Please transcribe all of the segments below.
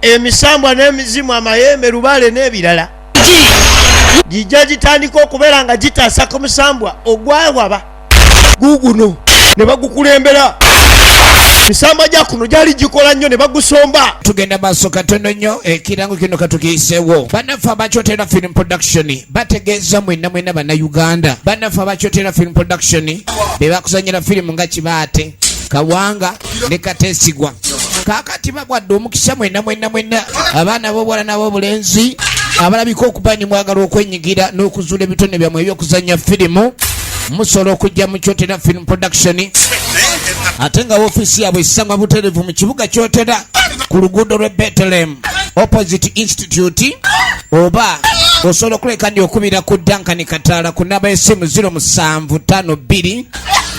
emisambwa n'emizimu amayembe lubale n'ebirala gijja gitandika okubeera nga gitaasa ku musambwa ogwawaba guguno ne bagukulembera. Misambwa gya kuno gyali gikola nnyo ne bagusomba. Tugenda maaso katono nnyo ekirango kino katukiyiseewo. Bannaffe abakyotera film production bategeeza mwenna bannayuganda. Bannaffe abakyotera film production be bakuzanyira firimu nga Kibaate, Kawanga ne Kateesigwa. Kaakati bagwadde omukisa mwenna abaana b'obuwala n'ab'obulenzi abalabika okuba ne mwagala okwenyigira n'okuzuula ebitone byammwe ebyokuzanya firimu. Musobola okujja mu Kyotera film production ate nga ofiisi yaabwe esangwa butereevu mu kibuga Kyotera ku luguudo lw'e Bethlehem opposite institute, oba osobola okuleka ndi okubira ku Duncan Kataala ku namba y'essimu 0752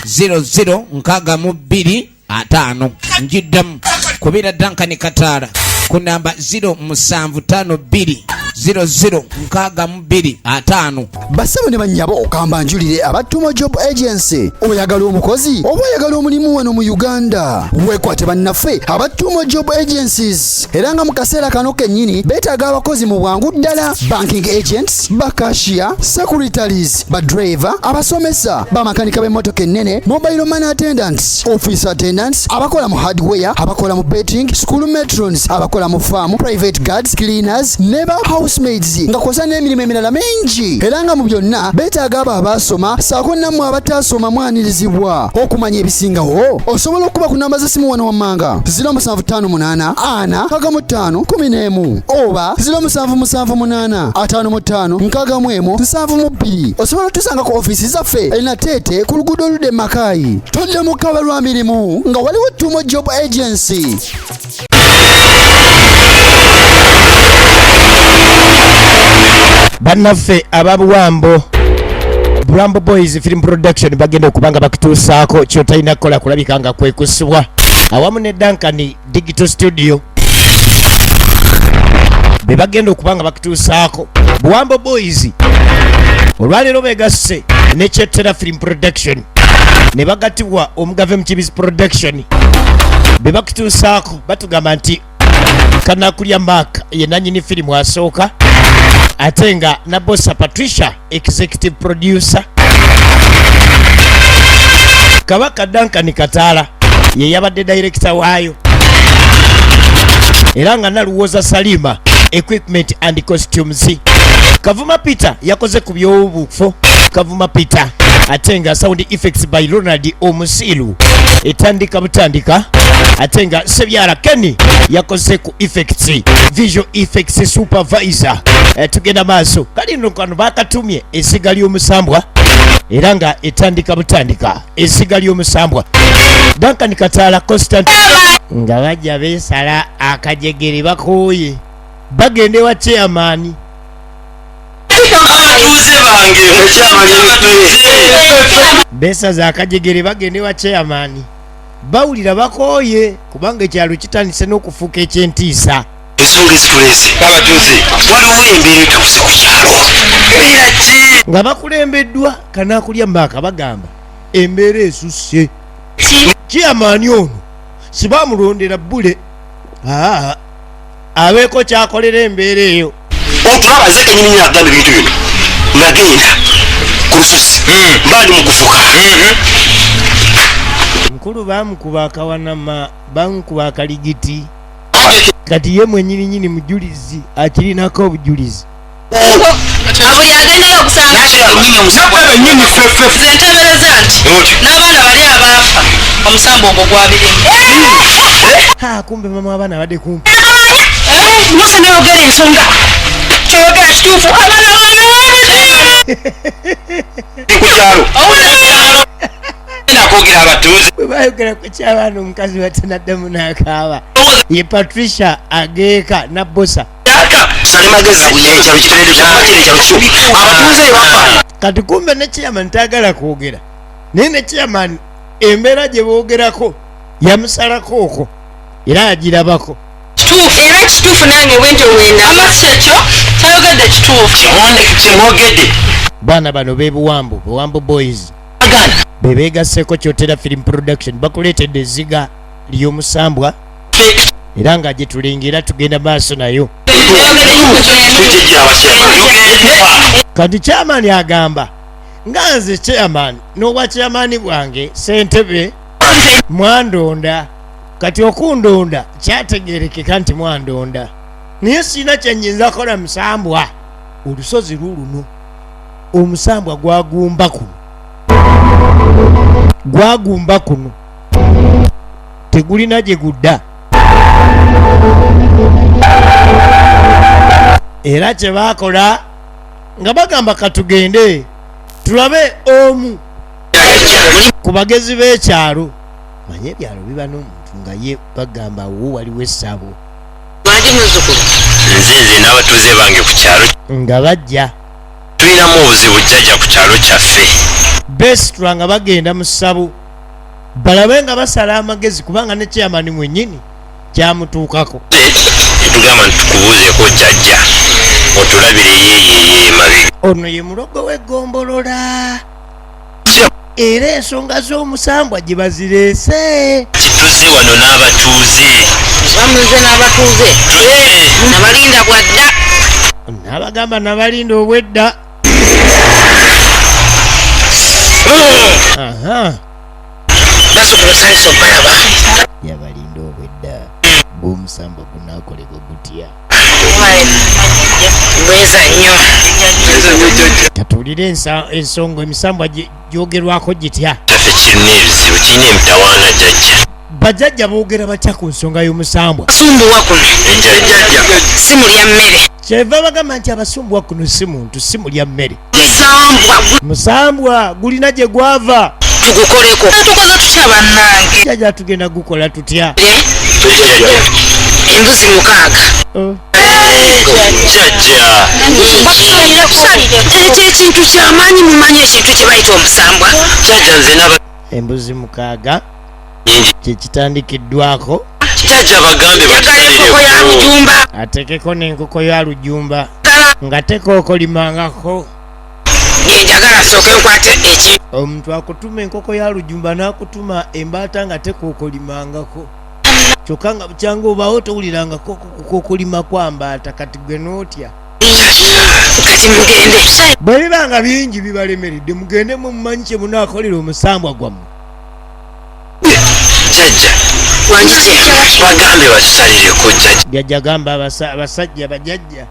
0062 njiddamu kubira Duncan Kataala ku namba 0752 0062 Basabo ne bannyabo okamba njulire abatuma job agency. Oyagala omukozi oba oyagala omulimu wano mu Uganda, weekwate bannaffe abatuma job agencies. Era nga mu kaseera kano kennyini beetaaga abakozi mu bwangu ddala. Banking agents, bakashiya, secretaries, badriver, abasomesa, bamakanika b'emmotoka ennene, mobile money attendants, office attendants, abakola mu hardware, abakola mu betting, school matrons, abakola mu farm, private guards, cleaners, neba housemaids, nga kosa n'emirimu emirala mingi. Era nga mu byonna beetaaga abo abaasoma saako nammwe abataasoma mwanirizibwa. Okumanya ebisingawo osobola okuba ku namba z'essimu wano wammanga 0758 ana 55 oba 0778 55 62. Osobola otusanga ku ofiisi zaffe erina Teete ku luguudo oludde Makayi. Todde mu kkaba lwa mirimu nga waliwo Tumo Job Agency. Bannaffe ababuwambo Buwambo Boys Film Production bagenda okubanga bakituusaako kyotalina kukola kulabika nga kwekusibwa awamu ne Duncan Digital Studio be bagenda okubanga bakituusaako. Buwambo Boys olwaleero begasse ne Kyotera Film Production ne bagatibwa Omugave Mukibizi Production be bakituusaako batugamba nti Kanakulya Mark ye nannyini firimu asooka ate nga na Bossa Patricia executive producer, Kabaka Duncan Kataala ye yabadde director waayo, era nga Naluwoza Salima equipment and costumes. Kavuma Peter yakoze ku by'obufo, Kavuma Peter ate nga sound effects by Ronald Omusiru etandika butandika, ate nga Sebyala Kenny yakoze ku effects, visual effects supervisor. Tugenda maaso kali nno kano bakatumye esiga ly'omusambwa era nga etandika butandika esiga ly'omusambwa. Duncan Kataala Constant nga bajja beesala akajegere bakooye bagende wa chairman beesaza akajegere bagende wa chairman bawulira bakooye kubanga ekyalo kitandise n'okufuuka ekyentiisa. Ensonga ezitulese abatuuze waliwo embeera etuuse ku kyalo era ki nga bakulembeddwa Kanakulya Mark bagamba embeera esusse. Chairman ono sibamulondera bbule, abeeko kyakolera embeera eyo. otulaba nze kenyini nagamba ebintu bino nagenda ku lusozi mbaali mu kufuka nkulu bamukuba akawanama bamukuba akaligiti kati ye mwenyini mujulizi akirinako obujulizi. Abuli agendayo okusanga nyinyi zentebereza nti n'abaana bali abaafa omusambo ogwo gwabirimu. Kumbe mama abaana badde kumpi. Musa nayogera ensonga kyoyogera kituufu abaana ku kyalo nakwogera abatuuze bwe bayogera ku ky'abaana omukazi batanaddamu n'akaaba ye Patricia ageeka na Bossa salimagezi ekyalo kitoledde kyakakiri ekyalo kisubi abatuuze ewafa kati kumbe ne chairman taagala kwogera naye ne chairman embeera gye boogerako yamusalako okwo era agirabako. kituufu era kituufu nange bwentyo wenda amasi ekyo kyayogedde kituufu kimwogedde. Baana bano bebuwambo Buwambo Boys bebeegasseeko Kyotera Film Production bakuleetedde ezziga ly'omusambwa era nga gye tulengera tugenda maaso nayo. Kati chairman agamba nga nze chairman n'obwa chairman bwange ssentebe mwandonda, kati okundonda kyategerekeka nti mwandonda, naye sina kyenyinza kola musambwa. Olusozi luluno omusambwa gwagumba kuno tegulina gye gudda, era kye baakola nga bagamba katugende tulabe omu ku bagezi b'ekyalo. Manye ebyalo biba n'omuntu nga ye bagamba wo waliwo essabo. Nze n'abatuuze bange ku kyalo nga bajja tulinamu obuzibu jjajja ku kyalo kyaffe. besitula nga bagenda mu ssabo balabe nga basala amagezi, kubanga ne chairman mwennyini kyamutuukako. Tugamba nti tukubuuzeeko jjajja otulabire yeeyeye emabega. Ono ye mulogo w'eggombolola era ensonga z'omusambwa gye bazireese. Kituze wano n'abatuuze. bamuze n'abatuuze nabalinda bwadda. N'abagamba nabalinda obwedda. Aha. Basobola sayisa obalaba. Yabalinda obwedda. Bw'omusambwa gunaakoleka gutya. Bweza nnyo. Katuwulire ensonga emisambwa gyogerwako gitya. Kyaffe kirina ebizibu, kirina emitawaana jjajja. Bajjajja boogera batya ku nsonga y'omusambwa? Sumbuwa kuno si mulya mmere. Kyeva bagamba nti abasumbuwa kuno si muntu, si mulya mmere. Musambwa Musambwa gulina gye gwava. tugukoleko. Tukoze tutya bannange? Jjajja tugenda gukola tutya? Embuzi 6. Oh. Jjajja. Ekyo ekintu ky'amaanyi mumanyi ekintu kye bayita omusambwa. Jjajja nze n'aba Embuzi 6 nyingi. kye kitandikiddwako. Jjajja bagambe Njagala enkoko ya lujumba. Atekeko n'enkoko ya lujumba nga tekookolimangako. Njagala sooke nkwate eki. Omuntu akutuma enkoko ya lujumba n'akutuma embaata nga tekookolimangako. Kyokka nga bukyanga obaawo towulirangako kukookolima kwa mbaata, kati gwe n'otya. Kati mugende. Bwe biba nga bingi bibalemeredde mugende mumanyi kye munaakolera omusambwa gwammwe. Jjajja bagambe batusalireko jjajja. Jjajja gamba abasajja bajjajja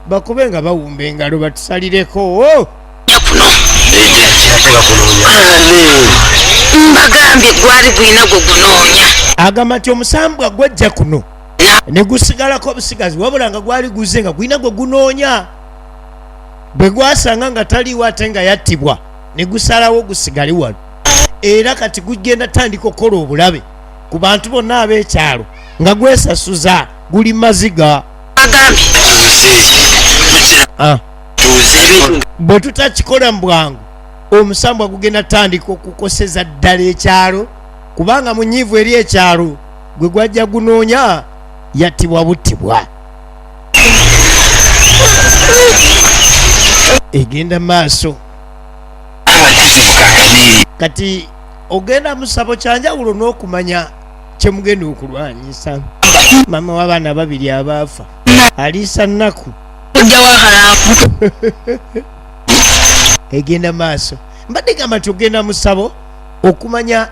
bakube nga bawumba engalo batusalireko. Kuno Ani mbagambye gwali gwina gwe gunoonya. Agamba nti omusambwa gwajja kuno ne gusigalako obusigazi, wabula nga gwali guze nga gwina gwe gunoonya. Bwe gwasanga nga taliwo ate nga yattibwa ne gusalawo gusigale wano, era kati gugenda tandika okukola obulabe ku bantu bonna ab'ekyalo nga gwesasuza guli maziga. Bagambye tuuze ebintu Bwe tutakikola mu bwangu omusambwa gugenda tandika okukoseza ddala ekyalo, kubanga munyiivu eri ekyalo gwe gwajja gunoonya yattibwa buttibwa. Egenda maaso abatuuze mukakaniiri. kati ogenda mu ssabo kyanjawulo n'okumanya kye mugenda okulwanyisa. Mama w'abaana 2 abaafa aliisa nnaku. ojja wahalaaku. Egenda maaso mbadde gamba nti ogenda mu ssabo okumanya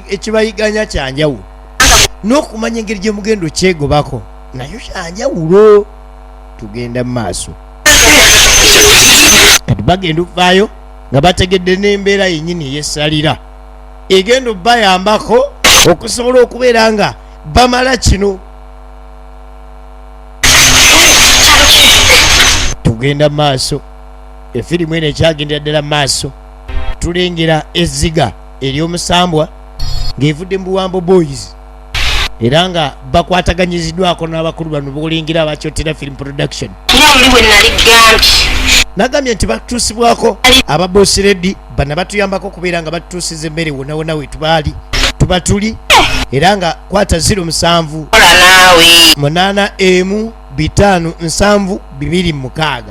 ekibayiganya kyanjawulo n'okumanya engeri gye mugenda okyegobako nayo kyanjawulo. Tugenda mu maaso kati bagenda okuvaayo nga bategedde n'embeera yennyini ey'essalira egenda obbayambako okusobola okubeera nga bamala kino. Tugenda maaso efirimu eno ekyagendera ddala maaso tulengera ezziga ery'omusambwa ng'evudde mu Buwambo Boys era nga bakwataganyiziddwako n'abakulu bano boolengera abakyotera film production. Oli bwe nali gambye. Nagambye nti batutusibwako aba Boss Lady bana batuyambako okubeera nga batutuusiza emmere wonna wonna we tubaali tuba tuli, era nga kwata 07 Kola naawe. 8 5 7 2 6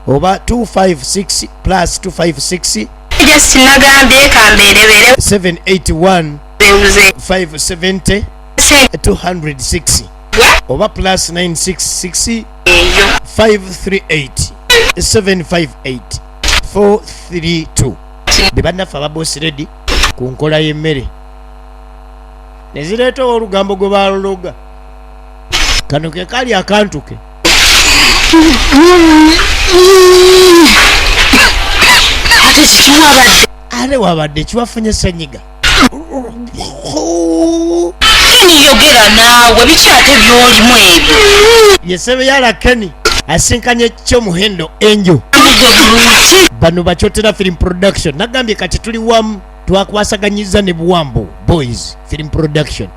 oba 256 plus 256 Just nagambye kambeerebere 781 bebuze. 570 206 oba plus 966 538 758 432 bebannaffe ababosi redi ku nkola y'emmere ne zireeta olugambo gwe balologa kano ke kali akantu ke ate wabadde kiwafunye senyiga niyogera naawe biki ate byolimu ebyo yesebe yala Kenny asinkanye kyomuhendo enjo bano bakyotera film production nagambye kati tuli wamu twakwasaganyiza ne buwambo boys film production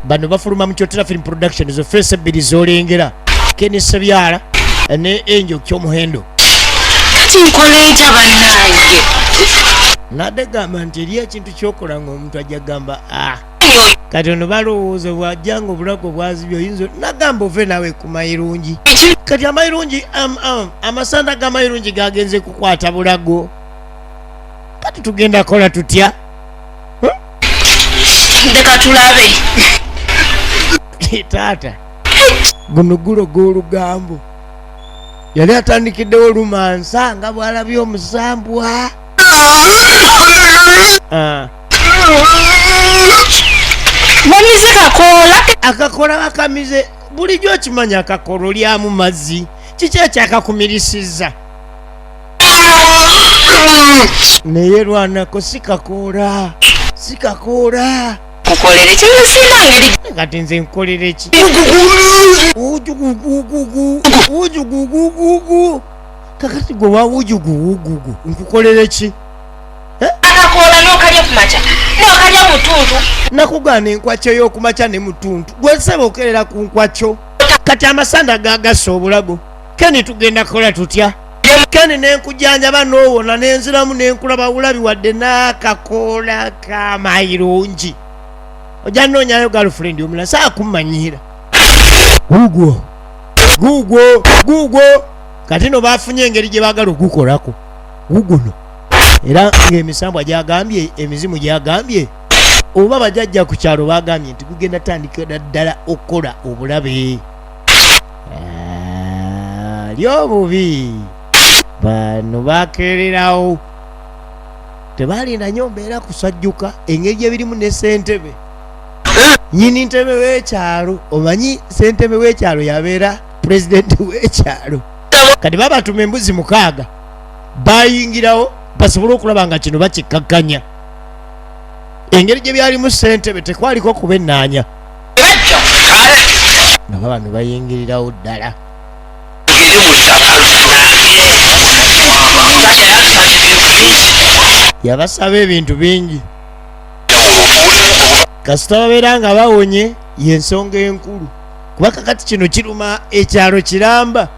bano bafuluma mu kyotera film production zo face ebbiri zolengera Kenny Sebyala ne enjo kyomuhendo kati nkoleeta bannange nadde gamba nti eri ekintu kyokola ng'omuntu ajja gamba kati ono balowooza bwajjanga obulago bwazibya oyinza nagamba ove nawe ku mayirungi kati amayirungi amasanda g'amayirungi gagenze kukwata bulago kati tugenda kola tutya ndeka tulabe taata guno guloga olugambo yali atandikiddewo olumansa nga bw'alabye omusambwa bamize kakoola akakola bakamize bulijjo okimanya akakola olyamu mazzi kiki ekyakakumirisiza naye lwanako sikakoola kukolere kino sina ngeri kati nze nkolere ki ujugugugugu kakati gwe wawujugugugugu nkukolere ki akakoola n'okalya kumaca n'okalya mutuntu nakugaana enkwakyo y'okumaca ne mutuntu gwesaba okerera ku nkwakyo kati amasanda gagassa obulago Kenny tugenda kola tutya Kenny nenkujjanjaba n'owona nenziramu nenkulaba bulabi wadde n'akakoola k'amayirungi ojja nnoonyayo girlfriend omulala saakummanyira gugwo kati no bafunye engeri gye baagala ogukolako guguno era ng'emisambwa gyagambye emizimu gyagambye oba bajajja ku kyalo bagambye nti gugenda tandikira ddala okukola obulabe lyobubi bano bakererawo tebalinda nnyo mbeera kusajjuka engeri gye birimu ne ssentebe nyini ntebe w'ekyalo omanyi ssentebe w'ekyalo yabeera pulezidenti w'ekyalo kati babatuma embuzi 6 bayingirawo basobole okulaba nga kino bakikkakkanya engeri gye byalimu ssentebe tekwaliko kubennaanya nga babano bayingirirawo ddala yabasaba ebintu bingi kasita babeera nga bawonye y'ensonga enkulu kuba kakati kino kiruma ekyalo kiramba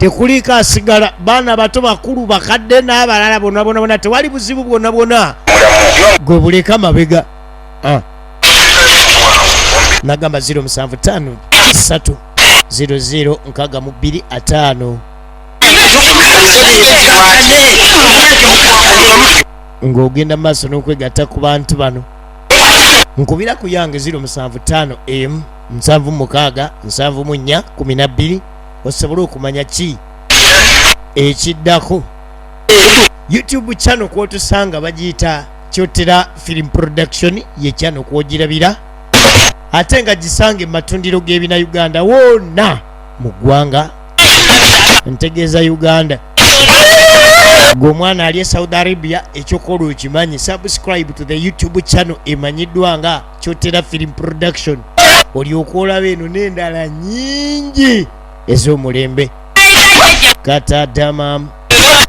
tekuliko asigala baana bato bakulu bakadde n'abalala bonna tewali buzibu bwonna gwe buleka mabega nagamba 075 3 00 625 ng'ogenda maaso n'okwegatta ku bantu bano nkubira ku yange 075 m 76 74 12 osobole okumanya ki ekiddako YouTube channel kwotusanga bagiyita Kyotera Film Production ye channel kwogirabira ate nga gisange matundiro g'ebina Uganda wonna mu ggwanga ntegeeza Uganda gwe mwana ali Saudi Arabia ekyokola okimanyi subscribe to the YouTube channel emanyiddwa nga Kyotera Film Production olyoka olaba eno n'endala nyingi ez'omulembe Qatar, Dammam,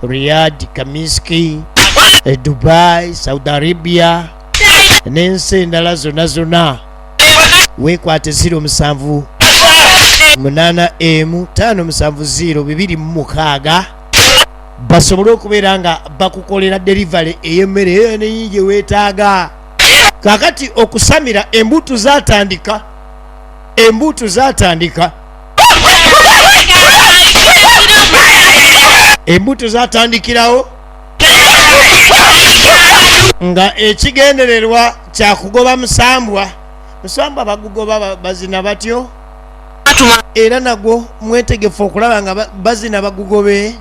Riyadh, Kamiski, Dubai, Saudi Arabia n'ensi endala zonna weekwate 075 8 m 570 226 basobole okubeera nga bakukolera delivery ey'emmere eyo nenyingi gye weetaaga kakati okusamira embuto zatandikirawo nga ekigendererwa kyakugoba musambwa bagugoba bazina batyo era nagwo mwetegefu okulaba nga bazina bagugobe.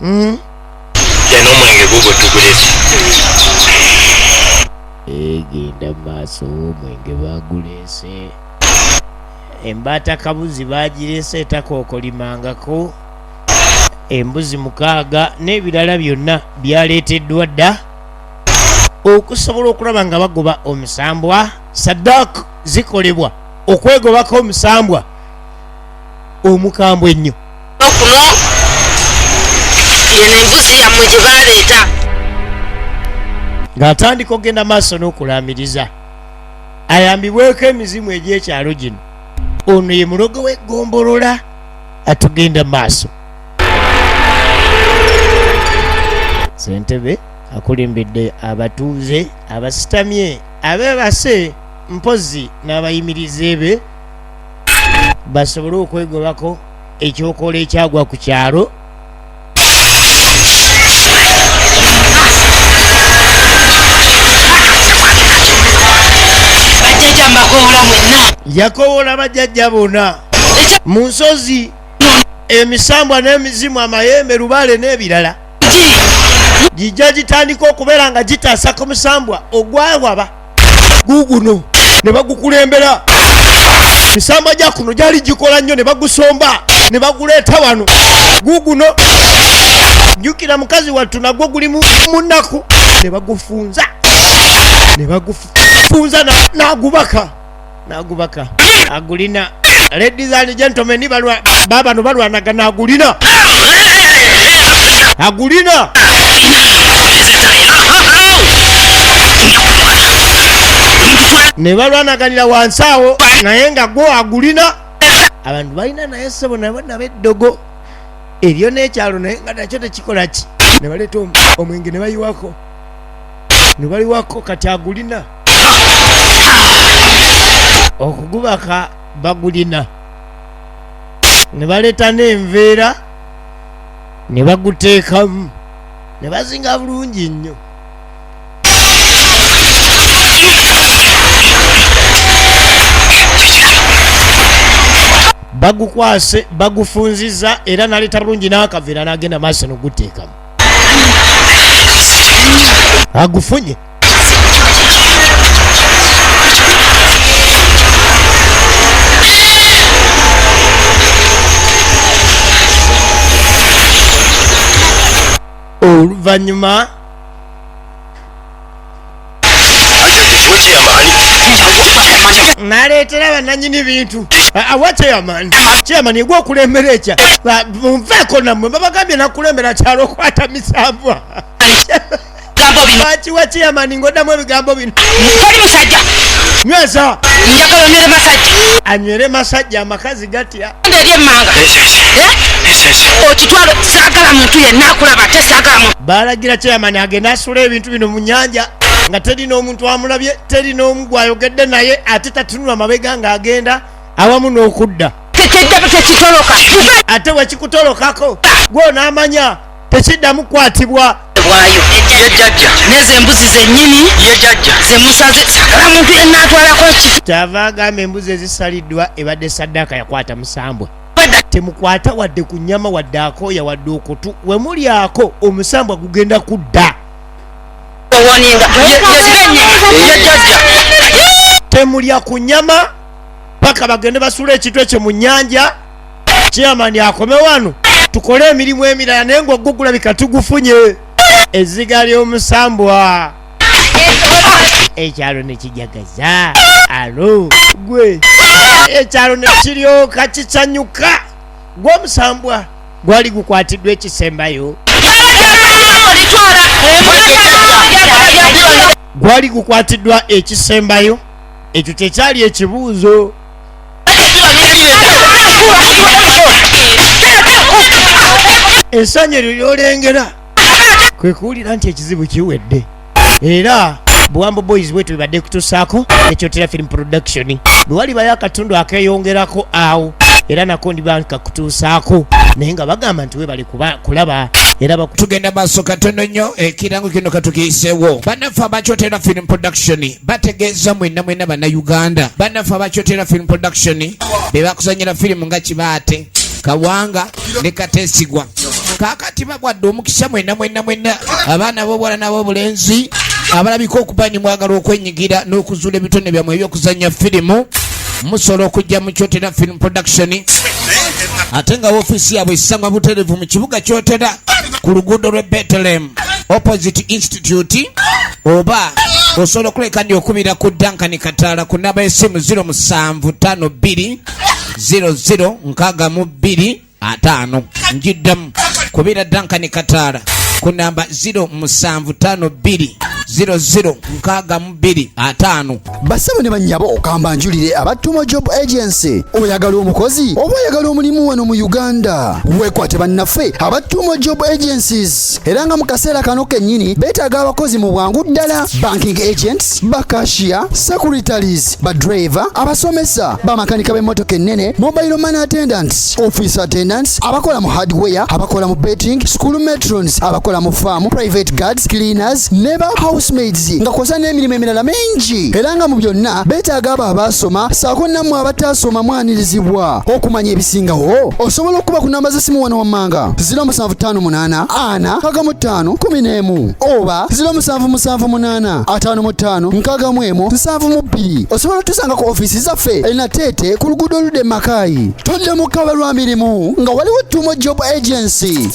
n'omwenge gugwo tugulese genda maaso omwenge bagulese. Embaata kabuzi bagirese etakookolimangako. Embuzi 6 n'ebirala byonna byaleeteddwa dda okusobola okulaba nga bagoba omusambwa. Saddaaka zikolebwa okwegobako omusambwa omukambwe ennyo. okuno yeno embuzi yammwe gye baleeta ng'atandika okgenda maaso n'okulamiriza ayambibweko emizimu egy'ekyalo gino. Ono ye mulogo w'eggombolola atugenda maaso. Ssentebe akulembedde abatuuze abasitamye abeebase mpozi n'abayimirize be basobole okwegobako ekyokola ekyagwa ku kyalo. bajjajja mbakoola mwenna Yakoola bajjajja bonna mu nsozi, emisambwa n'emizimu, amayembe, lubaale n'ebirala gijja gitandika okubeera nga gitaasa ku musambwa ogwawaba guguno ne bagukulembera. Misambwa gya kuno gyali gikola nnyo ne bagusomba ne baguleeta wano guguno. Jjukira mukazi wattu nagwo guli mu nnaku ne bagufunza n'agubaka agulina. Ladies and gentlemen, babano balwanagana agulina ne balwanaganira wansi awo naye nga gwo agulina. Abantu balina naye ssebo nabeddogo eryo n'ekyalo naye nga nakyo tekikola ki. Ne baleeta omwenge ne bayiwako kati agulina. Okugubaka bagulina ne baleeta n'enveera ne baguteekamu ne bazinga bulungi nnyo. Bagukwase bagufunziza era naleeta bulungi n'akaveera n'agenda maaso n'oguteekamu. Agufunye oluvannyuma naleetera bannannyini bintu awa chairman egwa okulembera ekya munveeko nammwe babagambye nakulembera kyalo okwata misambwa. Lwaki wa chairman ng'oddamu ebigambo bino? toli musajja Nyweza njagala onywere masajja anywere masajja amakazi gatya eri emmanga okitwalo saagala muntu yenna akulaba ate saagala muntu. Baalagira chairman agenda asula ebintu bino mu nnyanja nga teri n'omuntu amulabye, teri n'omu gwayogedde naye ate tatunula mabega ng'agenda awamu n'okudda. tekitoloka Ate wekikutolokako gwe n'amanya tekiddamu kukwatibwa. bwayo nezo embuzi zennyini zemusaze saagala muntu yenna atwalako ekiti. Kyava agamba embuzi ezisaliddwa ebadde saddaaka yakwata musambwa. Temukwata wadde ku nnyama wadde akooya wadde okutu, we muli ako omusambwa gugenda kudda. Temulya ku nnyama paka bagende basula ekitwe kye mu nnyanja. Chairman akome wano tukole emirimu emirala naye ng'ogwo gulabika tugufunye. Ezziga ly'omusambwa ekyalo ne kijagaza. Alo gwe ekyalo ne kiryoka kisanyuka. Gw'omusambwa gwali gukwatiddwa ekisembayo. Gwali gukwatiddwa ekisembayo. Ekyo kyekyali ekibuuzo. Essanyu eryo ly'olengera kwe kuwulira nti ekizibu kiwedde. Era Buwambo Boys bwetu bibadde kutusaako ekyotera film production bwe walibayo akatundu akeeyongerako awo era nako ndibanka kutuusaako naye nga bagamba nti webali kulaba era tugenda maaso katono nnyo ekirango kino katukiyiseewo. Bannaffe abakyotera film production bategeeza mwenna bannayuganda, bannaffe abakyotera film production be bakuzanyira firimu nga Kibaate, Kawanga ne Kateesigwa. Kaakati bagwadde omukisa mwenna abaana b'obuwala n'ab'obulenzi abalabika okuba ni mwagala okwenyigira n'okuzuula ebitone byammwe ebyokuzanya firimu, musobola okujja mu Kyotera film production ate nga woofiisi yaabwe esangwa butereevu mu kibuga Kyotera ku luguudo lw'e Bethlehem opposite institute, oba osobola okuleka ndi okubira ku Duncan Kataala ku namba y'essimu 0752 0062 njiddamu kubira Duncan Kataala ku namba 0752 0062 basabo ne bannyabo okamba njulire abatuma job agency. Oyagala omukozi oba oyagala omulimu wano mu Uganda, weekwate bannaffe abatuma job agencies era nga mu kaseera kano kennyini beetaaga abakozi mu bwangu ddala. Banking agents, bakashiya, secretaries, badriver, abasomesa, bamakanika b'emmotoka ennene, mobile money attendants, office attendants, abakola mu hardware, abakola mu betting, school matrons, abakola mu farm, private guards, cleaners, neighbor housemaids, nga kosa n'emirimu emirala mingi. Era nga mu byonna beetaaga abo abaasoma saako nammwe abataasoma mwanirizibwa. Okumanya ebisingawo osobola okuba ku namba z'essimu wano wammanga 0758 4 55 oba 0778 55 62. Osobola otusanga ku ofiisi zaffe erina Teete ku luguudo oludde Makai. Todde mu kaba lwa mirimu nga waliwo Tumo Job Agency.